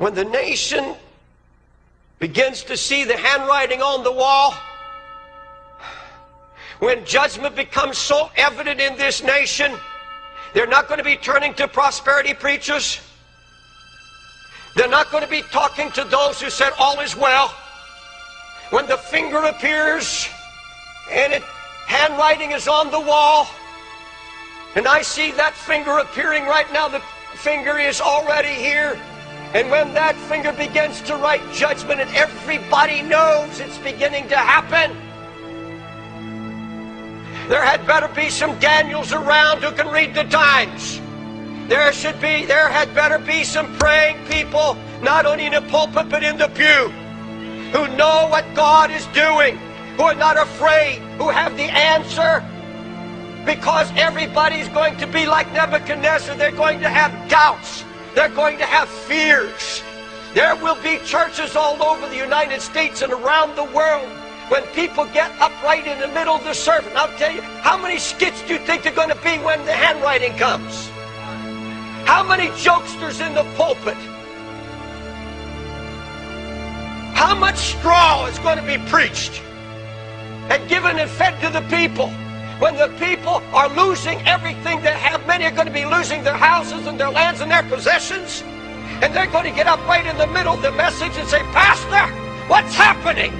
When the nation begins to see the handwriting on the wall, when judgment becomes so evident in this nation, they're not going to be turning to prosperity preachers. They're not going to be talking to those who said all is well. When the finger appears and handwriting is on the wall, and I see that finger appearing right now, the finger is already here. And when that finger begins to write judgment and everybody knows it's beginning to happen, there had better be some Daniels around who can read the times. There had better be some praying people, not only in the pulpit but in the pew, who know what God is doing, who are not afraid, who have the answer. Because everybody's going to be like Nebuchadnezzar. They're going to have doubts. They're going to have fears. There will be churches all over the United States and around the world when people get upright in the middle of the service. And I'll tell you, how many skits do you think they're going to be when the handwriting comes? How many jokesters in the pulpit? How much straw is going to be preached and given and fed to the people? When the people are losing everything they have, many are going to be losing their houses and their lands and their possessions. And they're going to get up right in the middle of the message and say, Pastor, what's happening?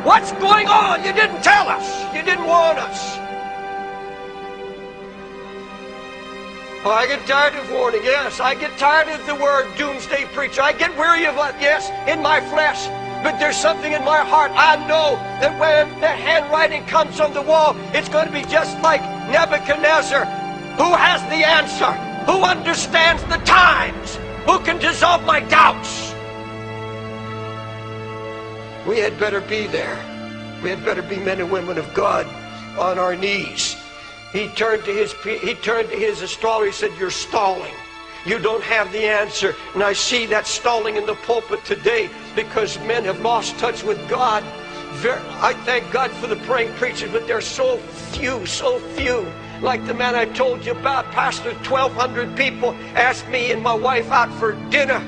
What's going on? You didn't tell us. You didn't warn us. Oh, I get tired of warning, yes. I get tired of the word doomsday preacher. I get weary of it, yes, in my flesh. But there's something in my heart. I know that when the handwriting comes on the wall, it's going to be just like Nebuchadnezzar. Who has the answer? Who understands the times? Who can dissolve my doubts? We had better be there. We had better be men and women of God on our knees. He turned to his astrologer. He said, you're stalling. You don't have the answer. And I see that stalling in the pulpit today because men have lost touch with God. I thank God for the praying preachers, but they're so few, so few. Like the man I told you about, Pastor, 1,200 people asked me and my wife out for dinner.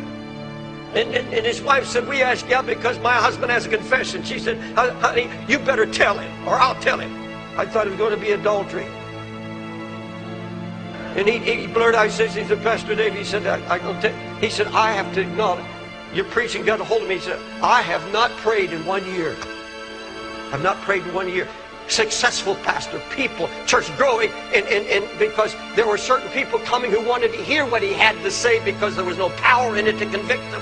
And his wife said, we asked you out because my husband has a confession. She said, honey, you better tell him or I'll tell him. I thought it was going to be adultery. And he blurted out, he said, Pastor Dave, he said, he said, I have to acknowledge, your preaching got a hold of me. He said, I have not prayed in 1 year. I've not prayed in 1 year. Successful pastor, people, church growing, and because there were certain people coming who wanted to hear what he had to say because there was no power in it to convict them.